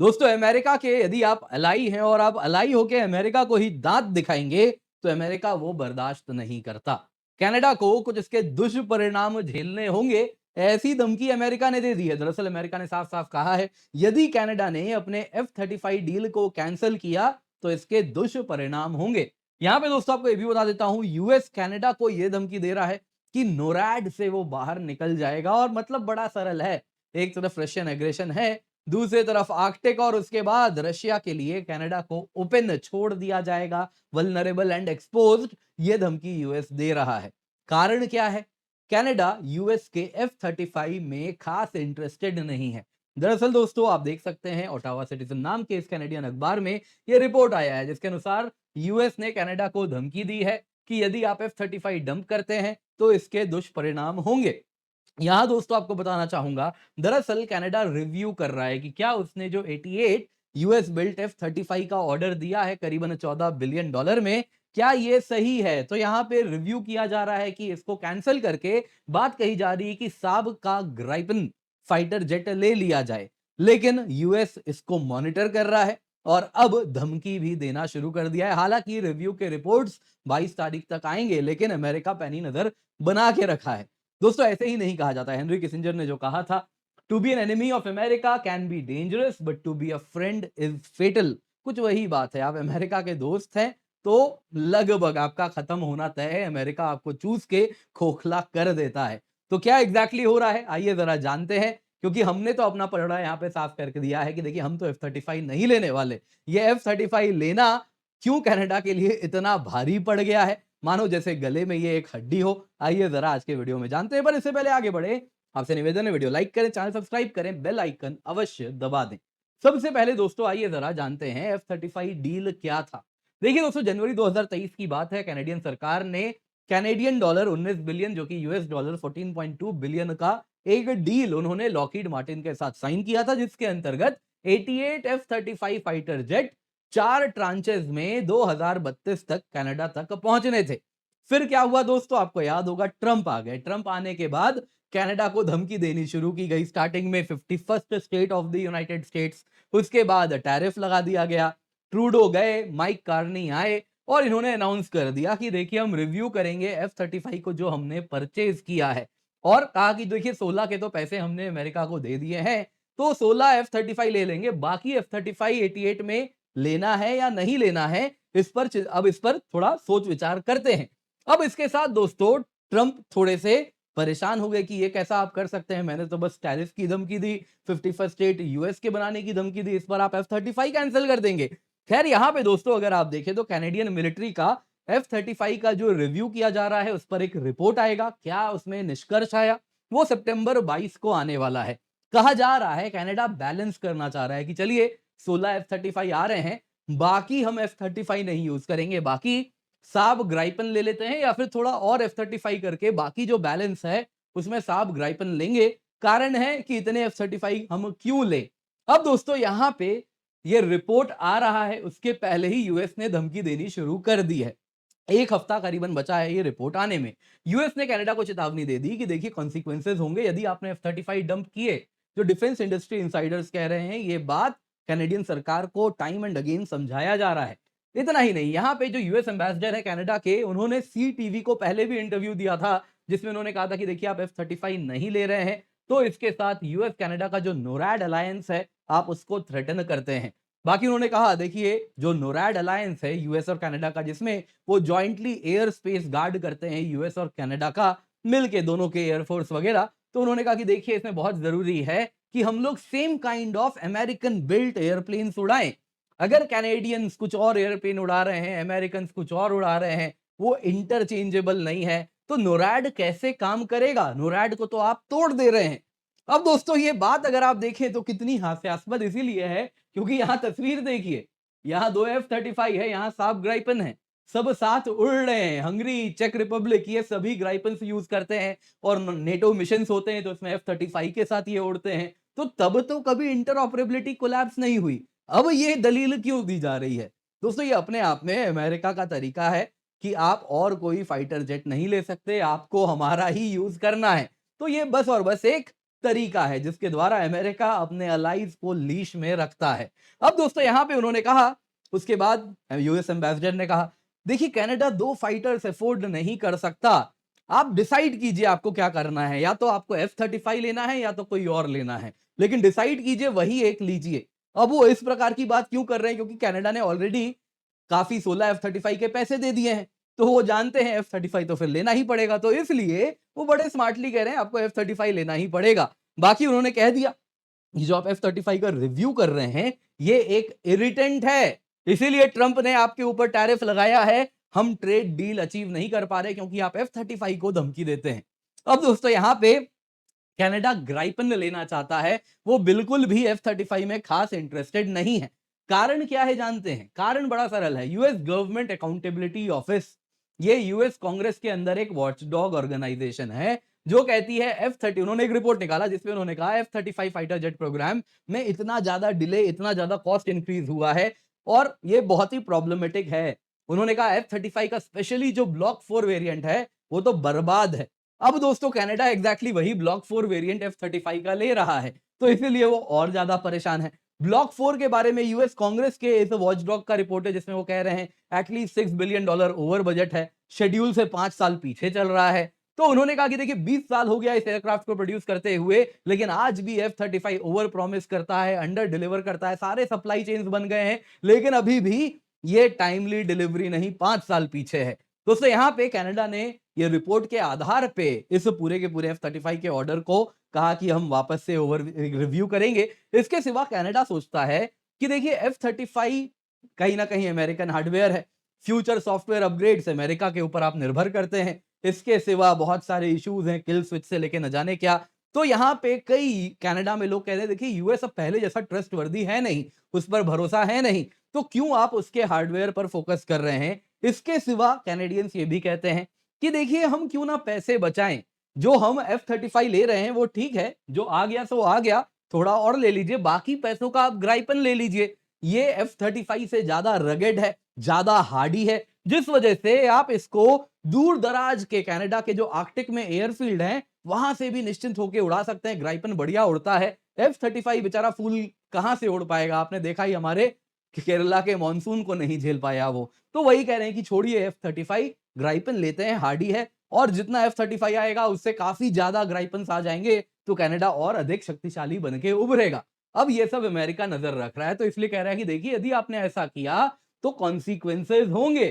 दोस्तों अमेरिका के यदि आप अलाई हैं और आप अलाई होके अमेरिका को ही दांत दिखाएंगे तो अमेरिका वो बर्दाश्त नहीं करता। कनाडा को कुछ इसके दुष्परिणाम झेलने होंगे, ऐसी धमकी अमेरिका ने दे दी है। दरअसल अमेरिका ने साफ साफ कहा है यदि कनाडा ने अपने F-35 डील को कैंसिल किया तो इसके दुष्परिणाम होंगे। यहां पे दोस्तों आपको ये भी बता देता हूं, यूएस कनाडा को यह धमकी दे रहा है कि नोरैड से वो बाहर निकल जाएगा। और मतलब बड़ा सरल है, एक तरफ रशियन एग्रेशन है, दूसरी तरफ आर्कटिक, और उसके बाद रशिया के लिए कनाडा को ओपन छोड़ दिया जाएगा, वल्नरेबल एंड एक्सपोज्ड। ये धमकी यूएस दे रहा है। कारण क्या है? कनाडा यूएस के F-35 में खास इंटरेस्टेड नहीं है। दरअसल दोस्तों आप देख सकते हैं ओटावा सिटीजन नाम के इस कैनेडियन अखबार में यह रिपोर्ट आया है, जिसके अनुसार यूएस ने कनाडा को धमकी दी है कि यदि आप F-35 डंप करते हैं तो इसके दुष्परिणाम होंगे। यहां दोस्तों आपको बताना चाहूंगा, दरअसल कनाडा रिव्यू कर रहा है कि क्या उसने जो 88 यूएस बिल्ट F-35 का ऑर्डर दिया है करीबन $14 बिलियन में, क्या ये सही है। तो यहां पे रिव्यू किया जा रहा है कि इसको कैंसिल करके बात कही जा रही है कि साब का ग्राइपन फाइटर जेट ले लिया जाए। लेकिन यूएस इसको मॉनिटर कर रहा है और अब धमकी भी देना शुरू कर दिया है। हालांकि रिव्यू के रिपोर्ट्स 22 तारीख तक आएंगे, लेकिन अमेरिका पैनी नजर बना के रखा है। दोस्तों ऐसे ही नहीं कहा जाता। हेनरी किसिंजर ने जो कहा था, to be an enemy of America can be dangerous but to be a friend is fatal. कुछ वही बात है, आप अमेरिका के दोस्त हैं तो लगभग आपका खत्म होना तय है। अमेरिका आपको चूस के खोखला कर देता है। तो क्या एग्जैक्टली हो रहा है, आइए जरा जानते हैं। क्योंकि हमने तो अपना पलड़ा यहाँ पे साफ करके दिया है कि देखिए हम तो F-35 नहीं लेने वाले। ये F-35 लेना क्यों कनाडा के लिए इतना भारी पड़ गया है, मानो जैसे गले में ये एक हड्डी हो। आइए जरा आज के वीडियो में जानते हैं, पर इससे पहले आगे बढ़े आपसे निवेदन है वीडियो लाइक करें, चैनल सब्सक्राइब करें, बेल आइकन अवश्य दबा दें। सबसे पहले दोस्तों आइए जरा जानते हैं F-35 डील क्या था। देखिए दोस्तों जनवरी 2023 की बात है, कैनेडियन सरकार ने कैनेडियन डॉलर 19 बिलियन जो कि यूएस डॉलर 14.2 बिलियन का एक डील उन्होंने लॉकहीड मार्टिन के साथ साइन किया था, जिसके अंतर्गत 88 F-35 फाइटर जेट 4 ट्रांचेस में 2032 तक कनाडा तक पहुंचने थे। फिर क्या हुआ दोस्तों, आपको याद होगा, ट्रंप आ गए। ट्रंप आने के बाद कनाडा को धमकी देनी शुरू की गई। स्टार्टिंग में 51st state of the United states, उसके बाद टैरिफ लगा दिया गया। ट्रूडो गए, माइक कार्नी आए और इन्होंने अनाउंस कर दिया कि देखिए हम रिव्यू करेंगे F-35 को जो हमने परचेज किया है। और कहा कि देखिए 16 के तो पैसे हमने अमेरिका को दे दिए हैं, तो 16 F-35 ले लेंगे, बाकी F-35 88 में लेना है या नहीं लेना है, अब इस पर थोड़ा सोच विचार करते हैं। अब इसके साथ दोस्तों ट्रंप थोड़े से परेशान हो गए कि ये कैसा आप कर सकते हैं, मैंने तो बस टैरिफ की धमकी दी, 51st स्टेट यूएस के बनाने की धमकी दी, इस पर आप F-35 कैंसिल कर देंगे। खैर यहाँ पे दोस्तों अगर आप देखें तो कैनेडियन मिलिट्री का F-35 का जो रिव्यू किया जा रहा है उस पर एक रिपोर्ट आएगा। क्या उसमें निष्कर्ष आया, वो सितंबर 22 को आने वाला है। कहा जा रहा है कनाडा बैलेंस करना चाह रहा है कि चलिए 16 F-35 आ रहे हैं, बाकी हम F-35 नहीं यूज करेंगे, बाकी साब ग्राइपन ले लेते हैं या फिर थोड़ा और F-35 करके बाकी जो बैलेंस है उसमें साब ग्राइपन लेंगे। कारण है कि इतने F-35 हम क्यों ले। अब दोस्तों यहां पे ये रिपोर्ट आ रहा है, उसके पहले ही यूएस ने धमकी देनी शुरू कर दी है। एक हफ्ता करीबन बचा है ये रिपोर्ट आने में। यूएस ने कनाडा को चेतावनी दे दी कि देखिए कॉन्सिक्वेंसेज होंगे यदि आपने F-35 डंप किए। जो डिफेंस इंडस्ट्री इंसाइडर्स कह रहे हैं, ये बात कैनेडियन सरकार को टाइम एंड अगेन समझाया जा रहा है। इतना ही नहीं, यहाँ पे जो यूएस एम्बेसडर है कनाडा के, उन्होंने सी टीवी को पहले भी इंटरव्यू दिया था, जिसमें उन्होंने कहा था कि देखिए आप F-35 नहीं ले रहे हैं तो इसके साथ यूएस कनाडा का जो नोरैड अलायंस है आप उसको थ्रेटन करते हैं। बाकी उन्होंने कहा देखिए जो नोरैड अलायंस है यूएस और कनाडा का, जिसमें वो जॉइंटली एयर स्पेस गार्ड करते हैं यूएस और कनाडा का मिलके, दोनों के एयरफोर्स वगैरह, तो उन्होंने कहा कि देखिए इसमें बहुत जरूरी है कि हम लोग same kind of American built airplane उड़ाएं। अगर कैनेडियंस कुछ और एयरप्लेन उड़ा रहे हैं, अमेरिकन कुछ और उड़ा रहे हैं, वो इंटरचेंजेबल नहीं है, तो नोरैड कैसे काम करेगा, नोरैड को तो आप तोड़ दे रहे हैं। अब दोस्तों ये बात अगर आप देखें तो कितनी हास्यास्पद इसीलिए है क्योंकि यहां तस्वीर देखिए, यहां 2 F-35 है, यहां साफ ग्राइपन है, सब साथ उड़ रहे हैं। हंगरी, चेक रिपब्लिक, ये सभी ग्राइपन यूज करते हैं और नेटो मिशन होते हैं तो इसमें F-35 के साथ ये उड़ते हैं। तो तब तो कभी इंटरऑपरेबिलिटी कोलैप्स नहीं हुई, अब ये दलील क्यों दी जा रही है। दोस्तों ये अपने आप में अमेरिका का तरीका है कि आप और कोई फाइटर जेट नहीं ले सकते, आपको हमारा ही यूज करना है। तो ये बस और बस एक तरीका है जिसके द्वारा अमेरिका अपने अलाइज को लीश में रखता है। अब दोस्तों यहां पे उन्होंने कहा, उसके बाद यूएस एम्बेसडर ने कहा, देखिए कनाडा 2 फाइटर्स अफोर्ड नहीं कर सकता। आप डिसाइड कीजिए आपको क्या करना है, या तो आपको F-35 लेना है या तो कोई और लेना है, लेकिन डिसाइड कीजिए वही एक लीजिए। अब वो इस प्रकार की बात क्यों कर रहे हैं, क्योंकि कनाडा ने ऑलरेडी काफी 16 F-35 के पैसे दे दिए हैं, तो वो जानते हैं F-35 तो फिर लेना ही पड़ेगा, तो इसलिए वो बड़े स्मार्टली कह रहे हैं आपको F-35 लेना ही पड़ेगा। बाकी उन्होंने कह दिया ये जो आप F-35 का रिव्यू कर रहे हैं, ये एक इरिटेंट है, इसीलिए ट्रंप ने आपके ऊपर टैरिफ लगाया है। हम ट्रेड डील अचीव नहीं कर पा रहे क्योंकि आप F-35 को धमकी देते हैं। अब दोस्तों यहां पे कनाडा ग्राइपन लेना चाहता है, वो बिल्कुल भी F-35 में खास इंटरेस्टेड नहीं है। कारण क्या है जानते हैं? कारण बड़ा सरल है, यूएस गवर्नमेंट अकाउंटेबिलिटी ऑफिस, ये यूएस कांग्रेस के अंदर एक वॉचडॉग ऑर्गेनाइजेशन है जो कहती है F-30, उन्होंने एक रिपोर्ट निकाला जिसमें उन्होंने कहा F-35 फाइटर जेट प्रोग्राम में इतना ज्यादा डिले, इतना ज्यादा कॉस्ट इंक्रीज हुआ है और ये बहुत ही प्रॉब्लमेटिक है। उन्होंने कहा F-35 का स्पेशली जो ब्लॉक 4 वेरिएंट है वो तो बर्बाद है। अब दोस्तों कनाडा एग्जैक्टली वही ब्लॉक 4 वेरिएंट F-35 का ले रहा है, तो इसीलिए वो और ज्यादा परेशान है। ब्लॉक 4 के बारे में यूएस कांग्रेस के इस वॉचडॉग का रिपोर्ट है जिसमें वो कह रहे हैं एटलीस्ट $6 बिलियन ओवर बजट है, शेड्यूल से 5 साल पीछे चल रहा है। तो उन्होंने कहा कि देखिए 20 साल हो गया इस एयरक्राफ्ट को प्रोड्यूस करते हुए, लेकिन आज भी F-35 ओवर प्रॉमिस करता है, अंडर डिलीवर करता है, सारे सप्लाई चेन्स बन गए हैं, लेकिन अभी भी ये टाइमली डिलीवरी नहीं, 5 साल पीछे है। दोस्तों यहां पे कनाडा ने ये रिपोर्ट के आधार पे इस पूरे के पूरे F-35 के ऑर्डर को कहा कि हम वापस से ओवर रिव्यू करेंगे। इसके सिवा कनाडा सोचता है कि देखिए F-35 कहीं ना कहीं अमेरिकन हार्डवेयर है, फ्यूचर सॉफ्टवेयर अपग्रेड्स अमेरिका के ऊपर आप निर्भर करते हैं, इसके सिवा बहुत सारे इश्यूज हैं, किल स्विच से लेके न जाने क्या। तो यहाँ पे कई कनाडा में लोग कहते हैं देखिए यूएस अब पहले जैसा ट्रस्टवर्दी है नहीं, उस पर भरोसा है नहीं, तो क्यों आप उसके हार्डवेयर पर फोकस कर रहे हैं। इसके सिवा कैनेडियंस ये भी कहते हैं कि देखिए हम क्यों ना पैसे बचाएं, जो हम F-35 ले रहे हैं वो ठीक है, जो आ गया सो आ गया, थोड़ा और ले लीजिए, बाकी पैसों का आप ग्राइपन ले लीजिए। ये F-35 से ज्यादा रगेड है, ज्यादा हार्डी है, जिस वजह से आप इसको दूर दराज के कनाडा के जो आर्कटिक में एयरफील्ड हैं वहां से भी निश्चिंत होकर उड़ा सकते हैं। ग्राइपन बढ़िया उड़ता है, F-35 बेचारा फूल कहां से उड़ पाएगा, आपने देखा ही हमारे केरला के मॉनसून को नहीं झेल पाया वो। तो वही कह रहे हैं कि छोड़िए F-35, ग्राइपन लेते हैं, हार्डी है, और जितना F-35 आएगा उससे काफी ज्यादा ग्राइपन्स आ जाएंगे, तो कनाडा और अधिक शक्तिशाली बन के उभरेगा। अब ये सब अमेरिका नजर रख रहा है, तो इसलिए कह रहा है कि देखिए यदि आपने ऐसा किया तो कॉन्सिक्वेंसेज होंगे।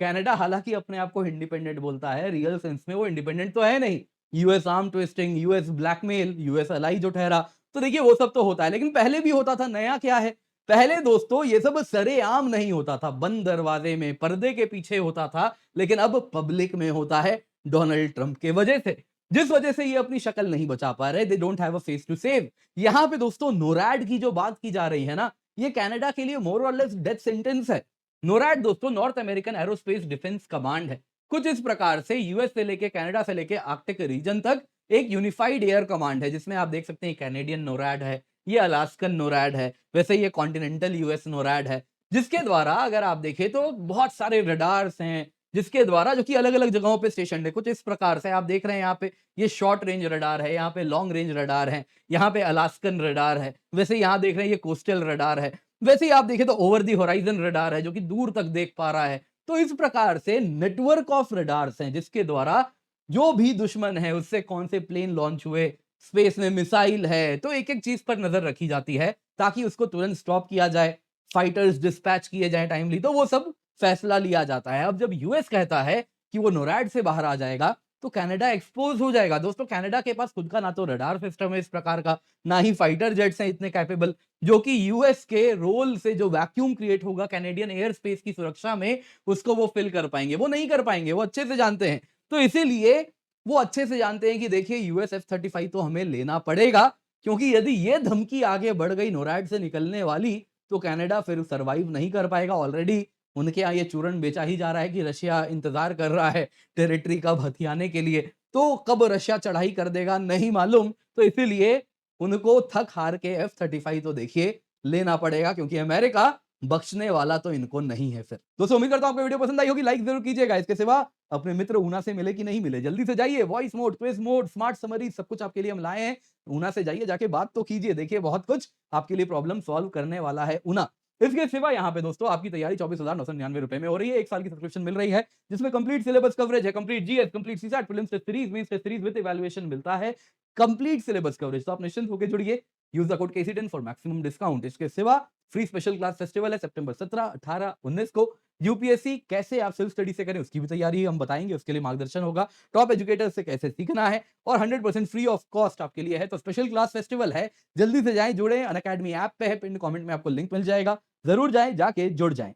कनाडा हालांकि अपने आप को इंडिपेंडेंट बोलता है, रियल सेंस में वो इंडिपेंडेंट तो है नहीं, US arm twisting, US blackmail, US ally जो ठहरा, तो देखिए वो सब तो होता है, लेकिन पहले भी होता था। नया क्या है, पहले दोस्तों ये सब सरेआम नहीं होता था, बंद दरवाजे में पर्दे के पीछे होता था, लेकिन अब पब्लिक में होता है डोनाल्ड ट्रंप के वजह से, जिस वजह से ये अपनी शक्ल नहीं बचा पा रहे, they don't have a face to save. यहां पे दोस्तों नोरैड की जो बात की जा रही है ना, ये कनाडा के लिए मोर और लेस डेथ सेंटेंस है। नोरैड दोस्तों north American aerospace defence command है, कुछ इस प्रकार से यूएस से लेके कनाडा से लेके आर्कटिक रीजन तक एक यूनिफाइड एयर कमांड है, जिसमें आप देख सकते हैं कैनेडियन नोरैड है, ये अलास्कन नोरैड है, वैसे ये कॉन्टिनेंटल यूएस नोरैड है, जिसके द्वारा अगर आप देखें तो बहुत सारे रडार्स हैं, जिसके द्वारा जो कि अलग अलग जगहों पे स्टेशन है, कुछ इस प्रकार से आप देख रहे हैं यहाँ पे ये शॉर्ट रेंज रडार है, यहाँ पे लॉन्ग रेंज रडार है, यहाँ पे अलास्कन रडार है, वैसे यहाँ देख रहे हैं ये कोस्टल रडार है, वैसे ही आप देखें तो ओवर दी होराइजन रडार है जो कि दूर तक देख पा रहा है। तो इस प्रकार से नेटवर्क ऑफ रडार्स हैं जिसके द्वारा जो भी दुश्मन है उससे कौन से प्लेन लॉन्च हुए, स्पेस में मिसाइल है, तो एक एक चीज पर नजर रखी जाती है ताकि उसको तुरंत स्टॉप किया जाए, फाइटर्स डिस्पैच किए जाए टाइमली, तो वो सब फैसला लिया जाता है। अब जब यूएस कहता है कि वो नोरैड से बाहर आ जाएगा तो कनाडा एक्सपोज हो जाएगा। दोस्तों कनाडा के पास खुद का ना तो रडार सिस्टम है इस प्रकार का, ना ही फाइटर जेट्स हैं इतने कैपेबल, जो कि यूएस के रोल से जो वैक्यूम क्रिएट होगा कैनेडियन एयर स्पेस की सुरक्षा में, उसको वो फिल कर पाएंगे, वो नहीं कर पाएंगे, वो अच्छे से जानते हैं। तो इसीलिए वो अच्छे से जानते हैं कि देखिए यूएस F-35 तो हमें लेना पड़ेगा, क्योंकि यदि ये धमकी आगे बढ़ गई नोरैड से निकलने वाली तो कनाडा फिर सरवाइव नहीं कर पाएगा। ऑलरेडी उनके यहाँ ये चूरन बेचा ही जा रहा है कि रशिया इंतजार कर रहा है टेरिटरी कब हथियाने के लिए, तो कब रशिया चढ़ाई कर देगा नहीं मालूम। तो इसीलिए उनको थक हार के F-35 तो देखिए लेना पड़ेगा, क्योंकि अमेरिका बख्शने वाला तो इनको नहीं है फिर। दोस्तों उम्मीद करता हूँ आपको वीडियो पसंद आई होगी, लाइक ज़रूर कीजिएगा। इसके सिवा अपने मित्र ऊना से मिले कि नहीं मिले, जल्दी से जाइए, voice mode, quiz mode, smart summary सब कुछ आपके लिए हम लाए हैं। ऊना से जाइए, जाके बात तो कीजिए, देखिए बहुत कुछ आपके लिए प्रॉब्लम सॉल्व करने वाला है ऊना। इसके सिवा यहाँ पे दोस्तों आपकी तैयारी 24,999 रुपए में हो रही है, 1 साल की सब्सक्रिप्शन मिल रही है, जिसमें कंप्लीट सिलेबस कवरेज है, complete GS, complete CSAT, prelims test series, mains test series with evaluation मिलता है, कंप्लीट सिलेबस कवरेज। तो आप निश्चिंत होकर जुड़िए, use the code KC10 for maximum discount. इसके सिवा फ्री स्पेशल क्लास फेस्टिवल है सितंबर 17, 18, 19 को। यूपीएससी कैसे आप सेल्फ स्टडी से करें उसकी भी तैयारी हम बताएंगे, उसके लिए मार्गदर्शन होगा। टॉप एजुकेटर से कैसे सीखना है और 100% फ्री ऑफ कॉस्ट आपके लिए है। तो स्पेशल क्लास फेस्टिवल है, जल्दी से जाएं, जुड़े। अनअकैडमी ऐप पे है, पिन कमेंट में आपको लिंक मिल जाएगा, जरूर जाएं, जाके जुड़ जाएं।